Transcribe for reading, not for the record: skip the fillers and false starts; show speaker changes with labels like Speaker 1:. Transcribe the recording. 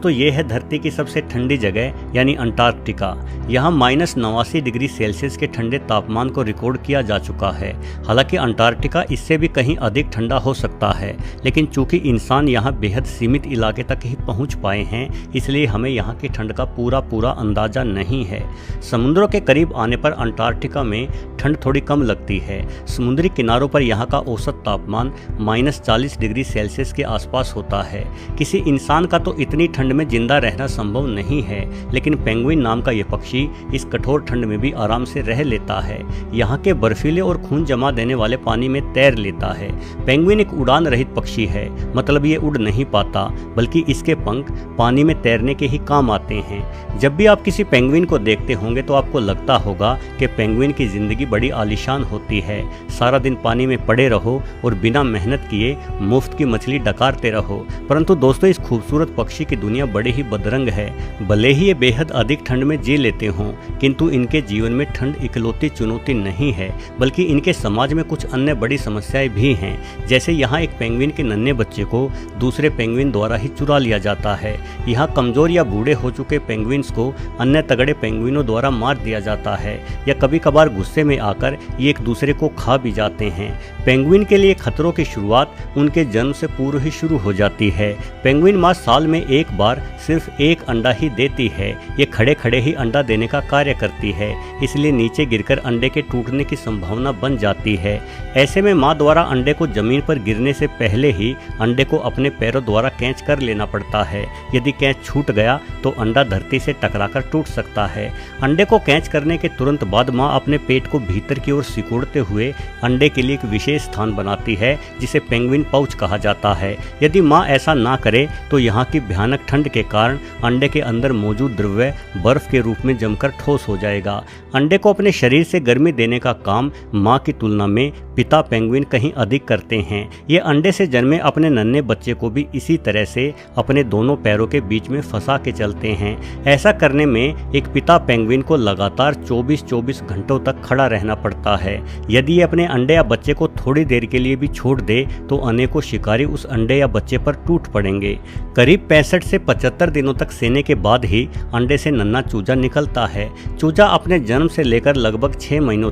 Speaker 1: तो ये है धरती की सबसे ठंडी जगह यानी अंटार्कटिका। यहाँ -89 डिग्री सेल्सियस के ठंडे तापमान को रिकॉर्ड किया जा चुका है। हालांकि अंटार्कटिका इससे भी कहीं अधिक ठंडा हो सकता है, लेकिन चूंकि इंसान यहाँ बेहद सीमित इलाके तक ही पहुँच पाए हैं, इसलिए हमें यहाँ की ठंड का पूरा अंदाजा नहीं है। समुद्रों के करीब आने पर अंटार्कटिका में ठंड थोड़ी कम लगती है। समुद्री किनारों पर यहाँ का औसत तापमान -40 डिग्री सेल्सियस के आसपास होता है। किसी इंसान का तो इतनी ठंड में जिंदा रहना संभव नहीं है, लेकिन पेंगुइन नाम का यह पक्षी इस कठोर ठंड में भी आराम से रह लेता है। यहाँ के बर्फीले और खून जमा देने वाले पानी में तैर लेता है। पेंगुइन एक उड़ान रहित पक्षी है, मतलब ये उड़ नहीं पाता, बल्कि इसके पंख पानी में तैरने के ही काम आते हैं। जब भी आप किसी पेंगुइन को देखते होंगे तो आपको लगता होगा कि पेंगुइन की जिंदगी बड़ी आलीशान होती है। सारा दिन पानी में पड़े रहो और बिना मेहनत किए मुफ्त की मछली डकारते रहो। परंतु दोस्तों, इस खूबसूरत पक्षी की दुनिया बड़ी ही बदरंग है। भले ही ये बेहद अधिक ठंड में जी लेते हों, किंतु इनके जीवन में ठंड इकलौती चुनौती नहीं है, बल्कि इनके समाज में कुछ अन्य बड़ी समस्याएं भी हैं। जैसे यहाँ एक पेंगुइन के नन्हे बच्चे को दूसरे पेंगुइन द्वारा ही चुरा लिया जाता है। यहाँ कमजोर या बूढ़े हो चुके पेंगुइन्स को अन्य तगड़े पेंगुइनों द्वारा मार दिया जाता है, या कभी कभार गुस्से में आकर ये एक दूसरे को खा भी जाते हैं। पेंगुइन के लिए खतरों की शुरुआत उनके जन्म से पूर्व ही शुरू हो जाती है। पेंगुइन माँ साल में एक बार सिर्फ एक अंडा ही देती है। ये खड़े खड़े ही अंडा देने का कार्य करती है, इसलिए नीचे गिरकर अंडे के टूटने की संभावना बन जाती है। ऐसे में माँ द्वारा अंडे को जमीन पर गिरने से पहले ही अंडे को अपने पैरों द्वारा कैच कर लेना पड़ता है। यदि कैच छूट गया तो अंडा धरती से टकराकर टूट सकता है। अंडे को कैच करने के तुरंत बाद माँ अपने पेट को भीतर की ओर सिकुड़ते हुए अंडे के लिए एक विशेष स्थान बनाती है, जिसे पेंगुइन पाउच कहा जाता है। यदि माँ ऐसा ना करे तो यहाँ की भयानक ठंड के कारण अंडे के अंदर मौजूद द्रव्य बर्फ के रूप में जमकर ठोस हो जाएगा। अंडे को अपने शरीर से गर्मी देने का काम माँ की तुलना में पिता पेंगुइन कहीं अधिक करते हैं। ये अंडे से जन्मे अपने नन्हे बच्चे को भी इसी तरह से अपने दोनों पैरों के बीच में फंसा के चलते हैं। ऐसा करने में एक पिता पेंगुइन को लगातार 24 घंटों तक खड़ा रहना पड़ता है। यदि ये अपने अंडे या बच्चे को थोड़ी देर के लिए भी छोड़ दे तो अनेकों शिकारी उस अंडे या बच्चे पर टूट पड़ेंगे। करीब 65 से 75 दिनों तक सेने के बाद ही अंडे से नन्हा चूजा निकलता है। चूजा अपने जन्म से लेकर लगभग 6 महीनों